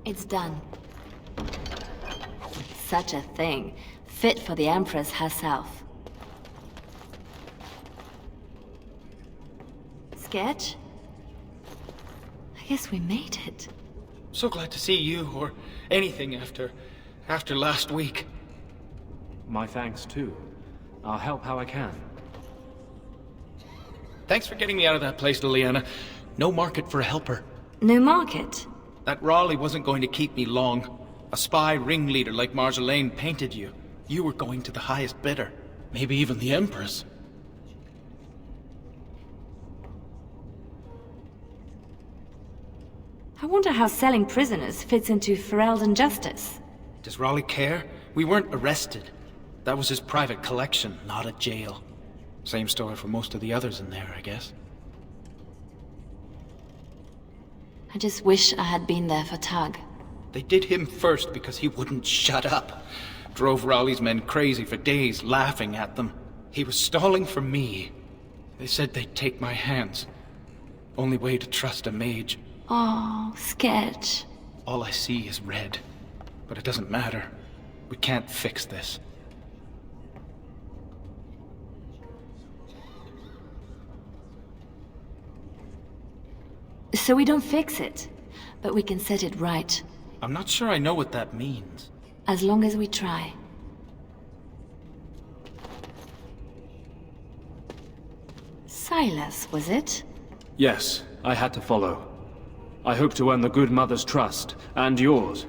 It's done. Such a thing. Fit for the Empress herself. Sketch? I guess we made it. So glad to see you, or anything after last week. My thanks, too. I'll help how I can. Thanks for getting me out of that place, Leliana. No market for a helper. No market? That Raleigh wasn't going to keep me long. A spy ringleader like Marjolaine painted you. You were going to the highest bidder. Maybe even the Empress. I wonder how selling prisoners fits into Ferelden justice. Does Raleigh care? We weren't arrested. That was his private collection, not a jail. Same story for most of the others in there, I guess. I just wish I had been there for Tug. They did him first because he wouldn't shut up. Drove Raleigh's men crazy for days, laughing at them. He was stalling for me. They said they'd take my hands. Only way to trust a mage. Oh, Sketch. All I see is red. But it doesn't matter. We can't fix this. So we don't fix it, but we can set it right. I'm not sure I know what that means. As long as we try. Silas, was it? Yes, I had to follow. I hope to earn the good mother's trust, and yours.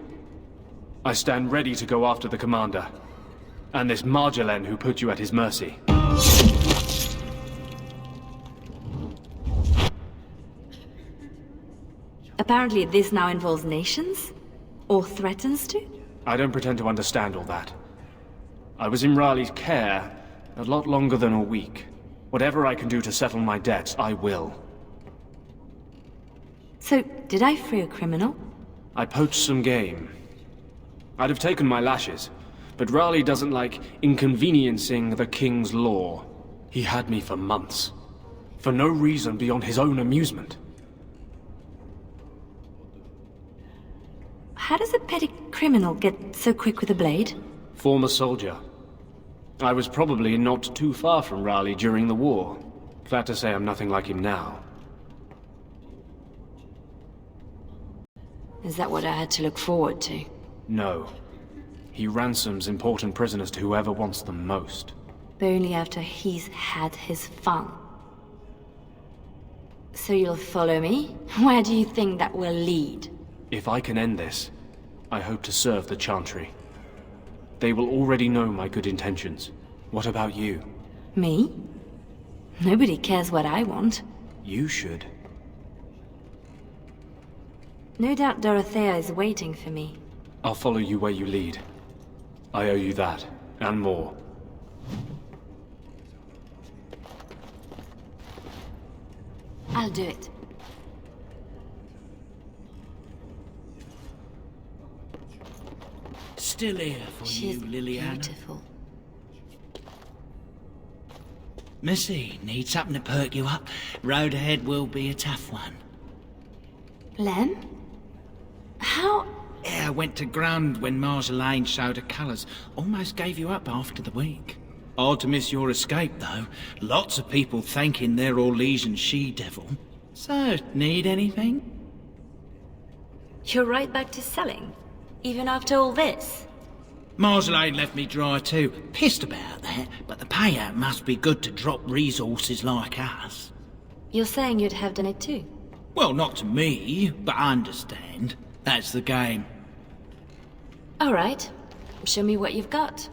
I stand ready to go after the commander, and this Marjolaine who put you at his mercy. Apparently this now involves nations? Or threatens to? I don't pretend to understand all that. I was in Raleigh's care a lot longer than a week. Whatever I can do to settle my debts, I will. So, did I free a criminal? I poached some game. I'd have taken my lashes, but Raleigh doesn't like inconveniencing the King's law. He had me for months. For no reason beyond his own amusement. How does a petty criminal get so quick with a blade? Former soldier. I was probably not too far from Raleigh during the war. Glad to say I'm nothing like him now. Is that what I had to look forward to? No. He ransoms important prisoners to whoever wants them most. But only after he's had his fun. So you'll follow me? Where do you think that will lead? If I can end this, I hope to serve the Chantry. They will already know my good intentions. What about you? Me? Nobody cares what I want. You should. No doubt Dorothea is waiting for me. I'll follow you where you lead. I owe you that, and more. I'll do it. Still here for She's you, Leliana. beautiful. Missy, need something to perk you up. Road ahead will be a tough one. Lem? How? Yeah, I went to ground when Marjolaine showed her colours. Almost gave you up after the week. Hard to miss your escape, though. Lots of people thanking their Orlesian she-devil. So, need anything? You're right back to selling? Even after all this? Marjolaine left me dry too. Pissed about that, but the payout must be good to drop resources like us. You're saying you'd have done it too? Well, not to me, but I understand. That's the game. All right. Show me what you've got.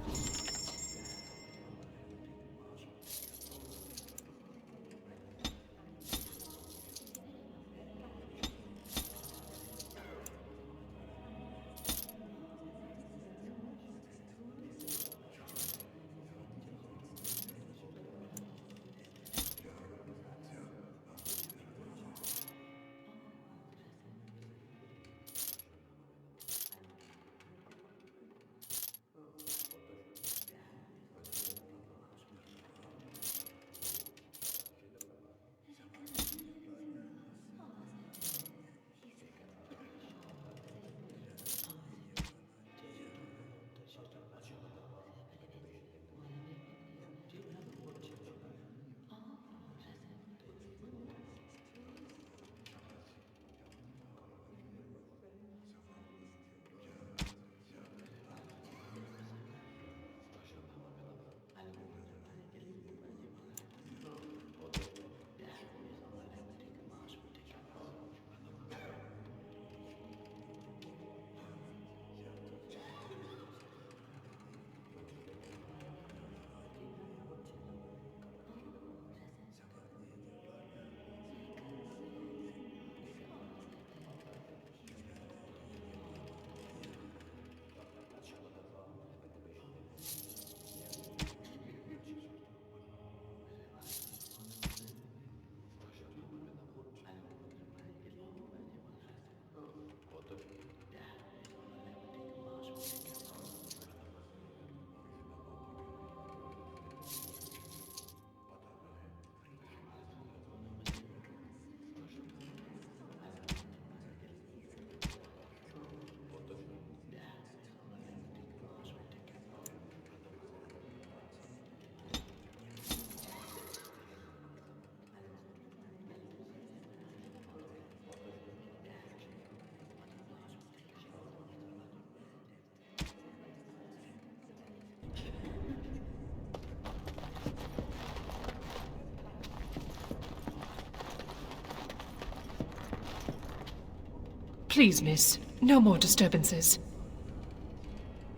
Please, miss, no more disturbances.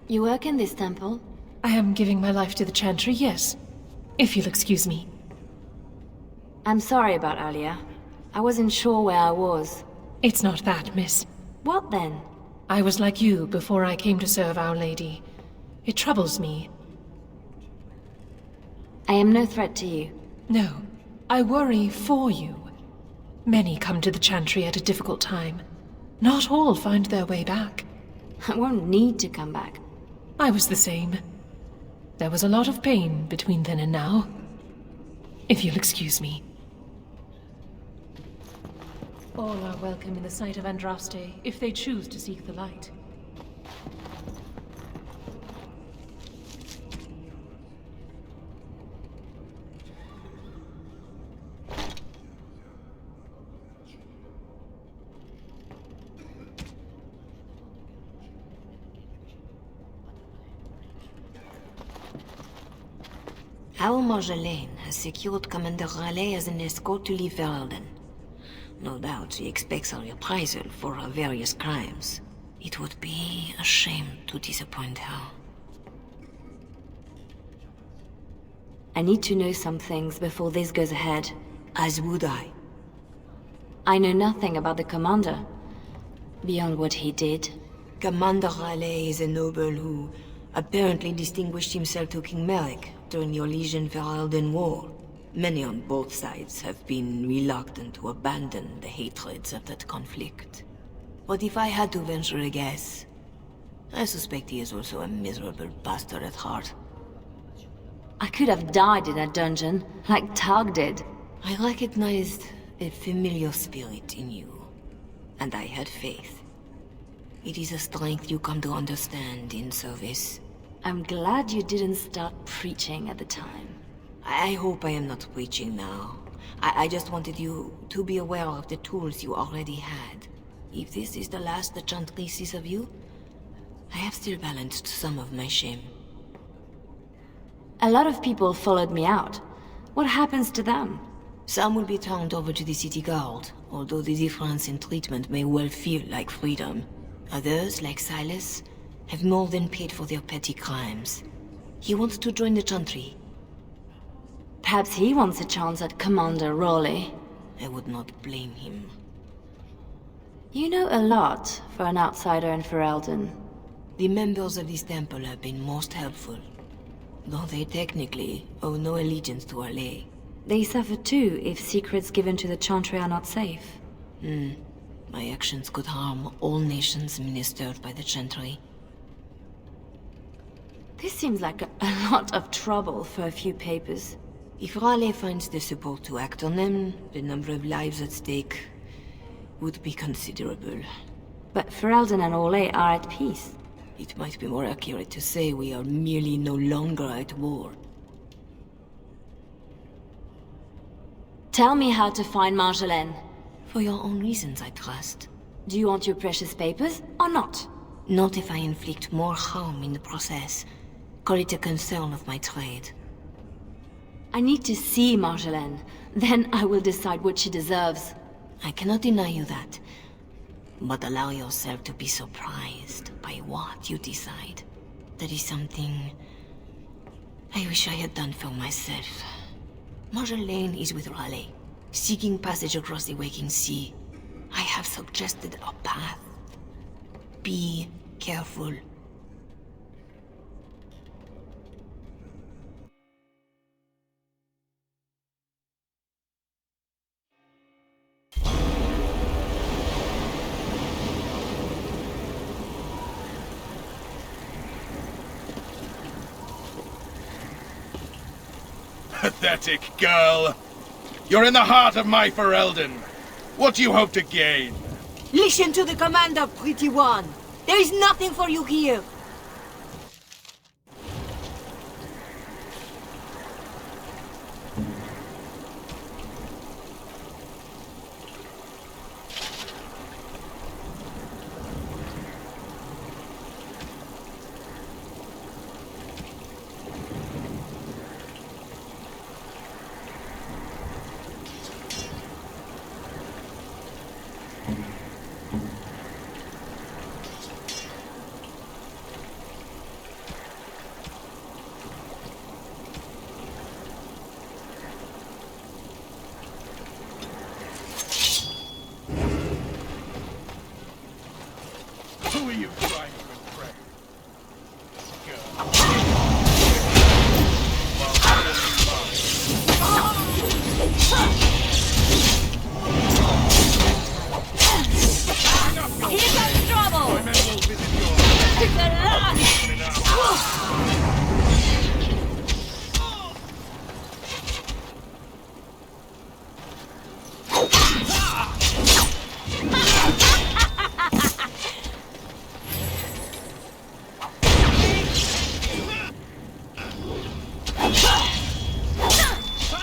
You work in this temple? I am giving my life to the Chantry, yes. If you'll excuse me. I'm sorry about earlier. I wasn't sure where I was. It's not that, miss. What then? I was like you before I came to serve Our Lady. It troubles me. I am no threat to you. No, I worry for you. Many come to the Chantry at a difficult time. Not all find their way back. I won't need to come back. I was the same. There was a lot of pain between then and now. If you'll excuse me. All are welcome in the sight of Andraste, if they choose to seek the light. Our Marjolaine has secured Commander Raleigh as an escort to leave Veralden. No doubt she expects a reprisal for her various crimes. It would be a shame to disappoint her. I need to know some things before this goes ahead. As would I. I know nothing about the commander, beyond what he did. Commander Raleigh is a noble who apparently distinguished himself to King Merrick during the Orlesian-Veralden War. Many on both sides have been reluctant to abandon the hatreds of that conflict. But if I had to venture a guess, I suspect he is also a miserable bastard at heart. I could have died in that dungeon, like Targ did. I recognized a familiar spirit in you, and I had faith. It is a strength you come to understand in service. I'm glad you didn't start preaching at the time. I hope I am not preaching now. I just wanted you to be aware of the tools you already had. If this is the last the Chantry sees of you, I have still balanced some of my shame. A lot of people followed me out. What happens to them? Some will be turned over to the city guard, although the difference in treatment may well feel like freedom. Others, like Silas, have more than paid for their petty crimes. He wants to join the Chantry. Perhaps he wants a chance at Commander Raleigh. I would not blame him. You know a lot for an outsider in Ferelden. The members of this temple have been most helpful, though they technically owe no allegiance to Raleigh. They suffer too if secrets given to the Chantry are not safe. My actions could harm all nations ministered by the Chantry. This seems like a lot of trouble for a few papers. If Raleigh finds the support to act on them, the number of lives at stake would be considerable. But Ferelden and Orlais are at peace. It might be more accurate to say we are merely no longer at war. Tell me how to find Marjolaine. For your own reasons, I trust. Do you want your precious papers, or not? Not if I inflict more harm in the process. Call it a concern of my trade. I need to see Marjolaine. Then I will decide what she deserves. I cannot deny you that. But allow yourself to be surprised by what you decide. That is something I wish I had done for myself. Marjolaine is with Raleigh, seeking passage across the waking sea. I have suggested a path. Be careful. Pathetic girl! You're in the heart of my Ferelden. What do you hope to gain? Listen to the commander, pretty one. There is nothing for you here.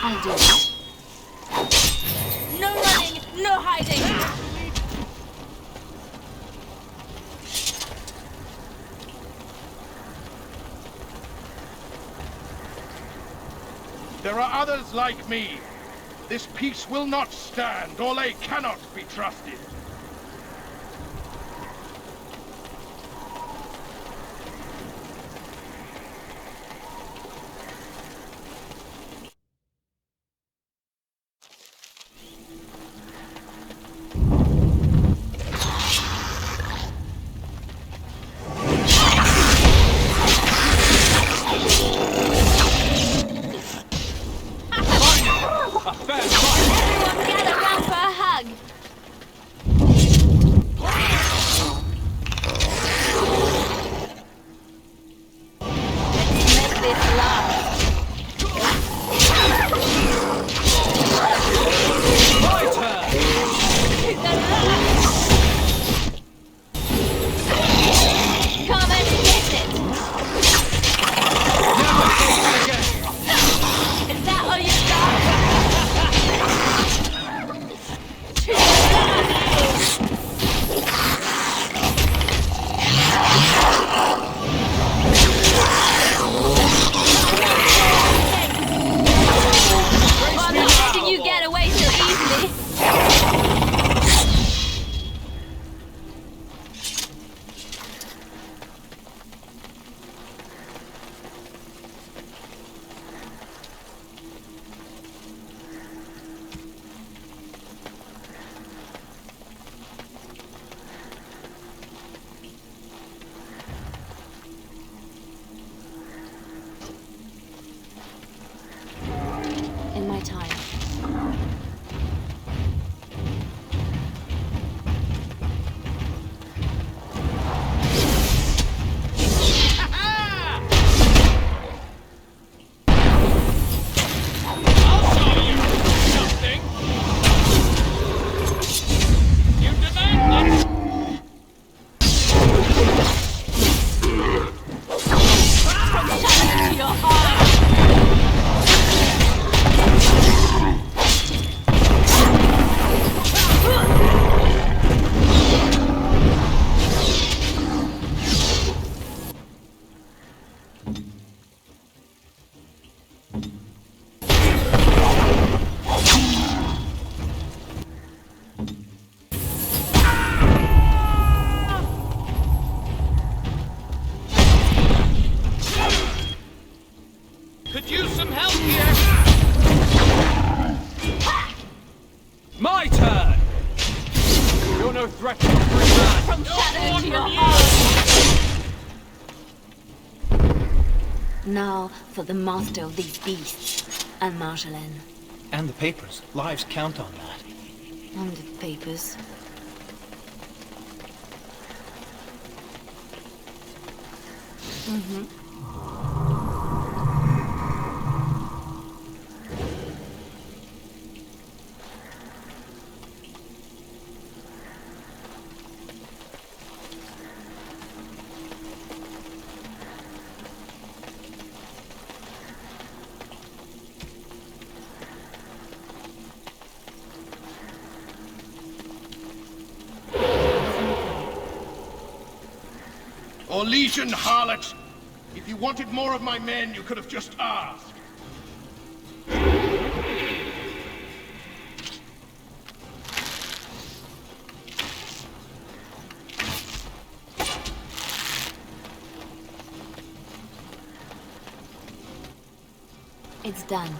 I'll do it. No running, no hiding! There are others like me. This peace will not stand. Orlais cannot be trusted. Everyone gather round for a hug! Let's make this last. My turn! Come and get it! Is that all you got? I'm not letting you get away so easily. In my time. To your heart! Could use some help here. My turn! You're no threat to a free man. From shadow to your heart! Now for the master of these beasts, and Marjolaine. And the papers. Lives count on that. And the papers. Orlesian harlot! If you wanted more of my men, you could have just asked. It's done.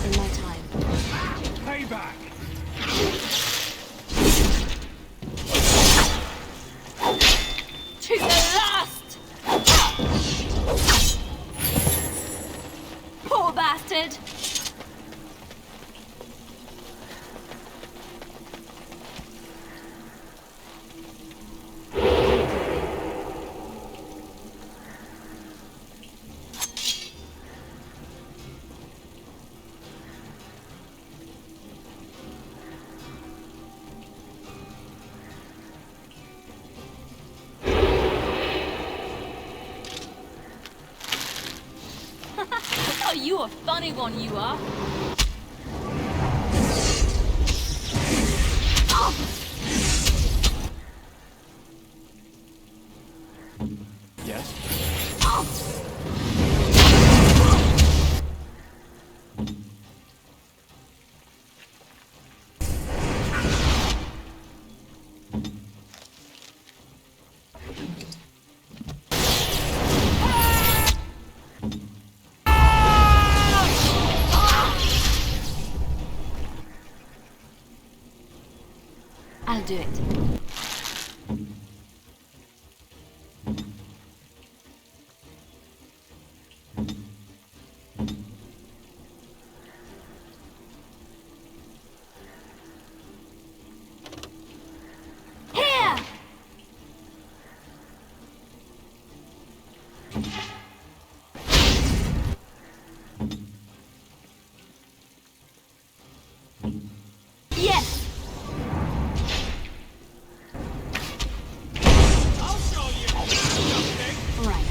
In my time. Payback! Oh, you a funny one, you are. Yes? I'll do it. Here! Yes! Right.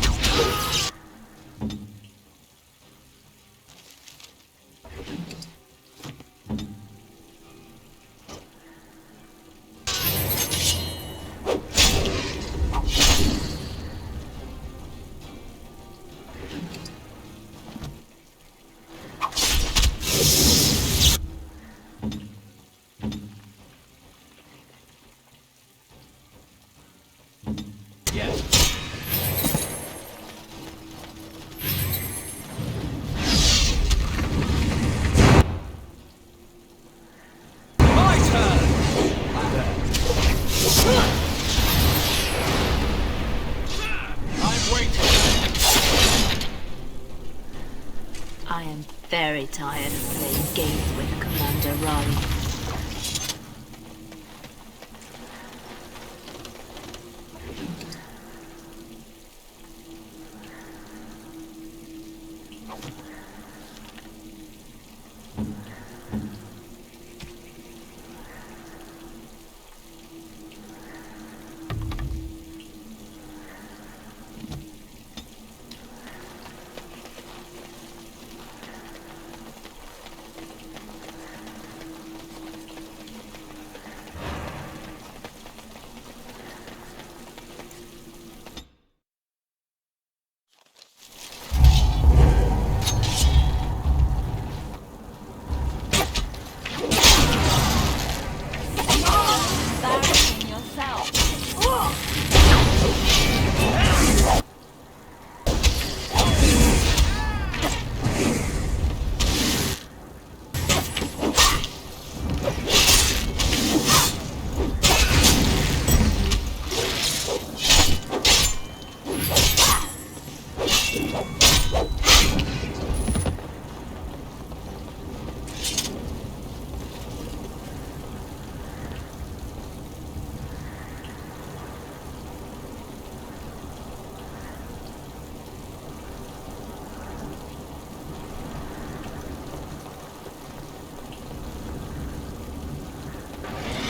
I am very tired of playing games with Commander Raleigh. Embarrassing yourself.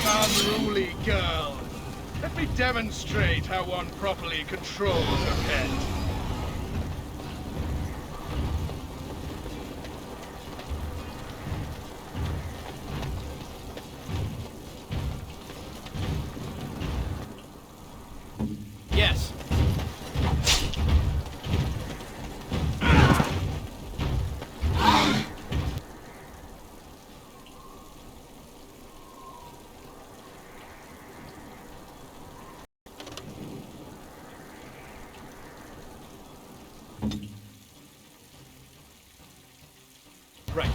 Unruly girl. Let me demonstrate how one properly controls a pet. Yes. Right.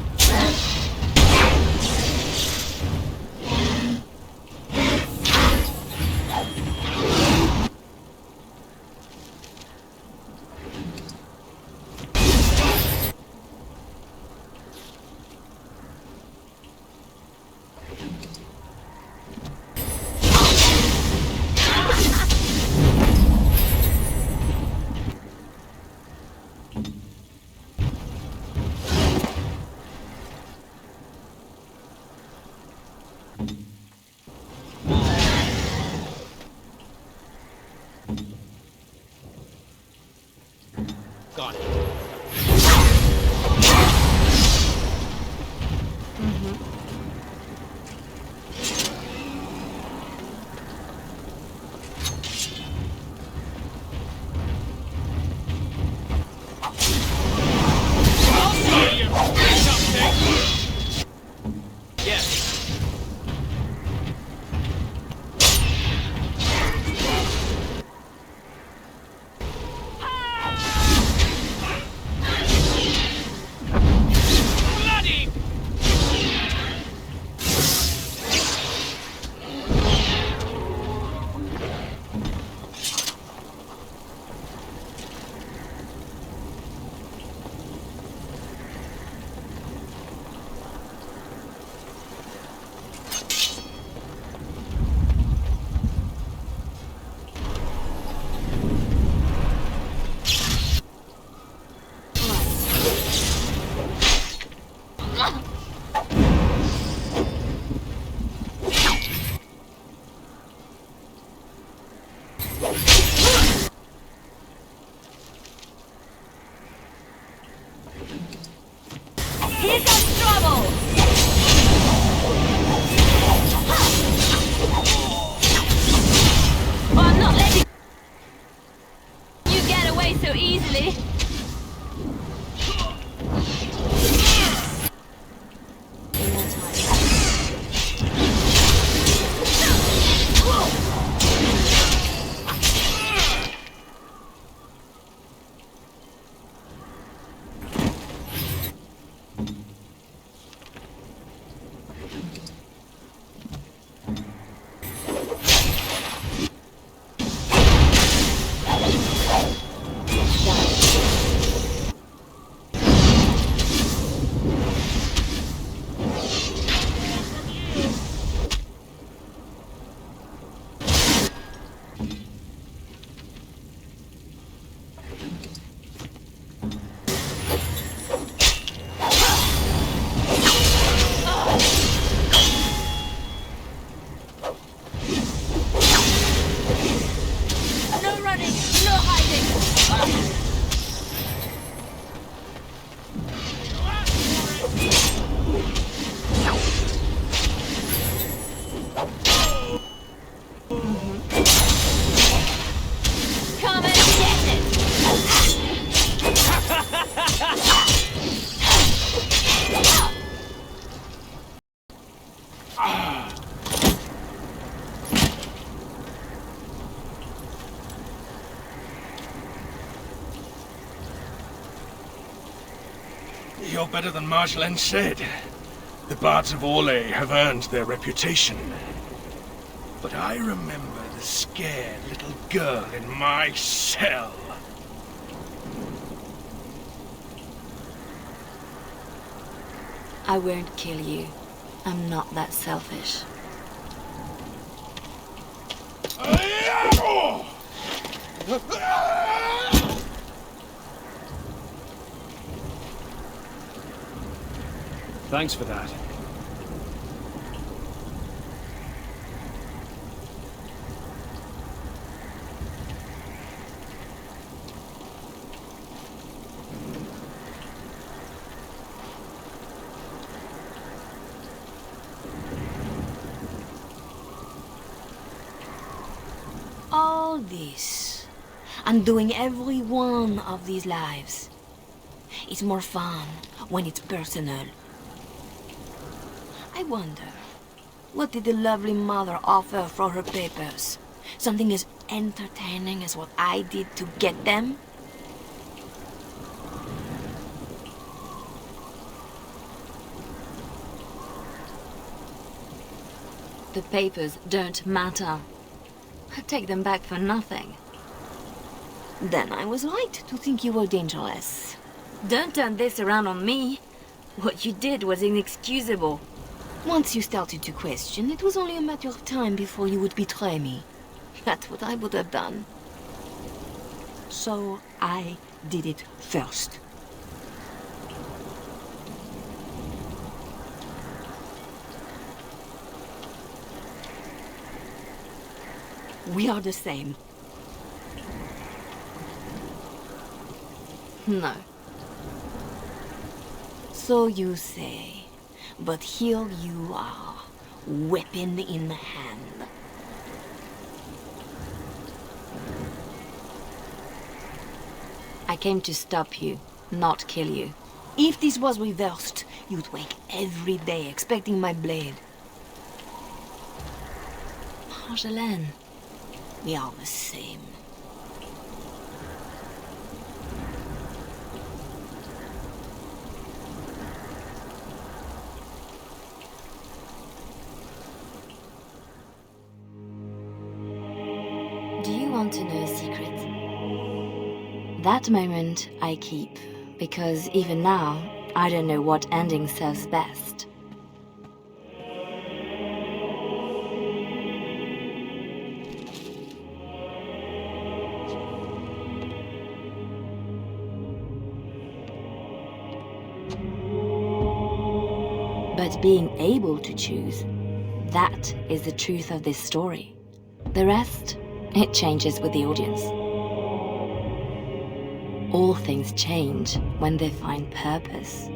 Got it. Here comes trouble! Oh, I'm not letting you get away so easily. You're better than Marjolaine said. The bards of Orlais have earned their reputation. But I remember the scared little girl in my cell. I won't kill you. I'm not that selfish. Thanks for that. All this, undoing every one of these lives. It's more fun when it's personal. I wonder, what did the lovely mother offer for her papers? Something as entertaining as what I did to get them? The papers don't matter. I take them back for nothing. Then I was right to think you were dangerous. Don't turn this around on me. What you did was inexcusable. Once you started to question, it was only a matter of time before you would betray me. That's what I would have done. So I did it first. We are the same. No. So you say. But here you are, weapon in hand. I came to stop you, not kill you. If this was reversed, you'd wake every day expecting my blade. Marjolaine. We are the same. Do you want to know a secret? That moment I keep, because even now, I don't know what ending serves best. But being able to choose, that is the truth of this story. The rest It changes with the audience. All things change when they find purpose.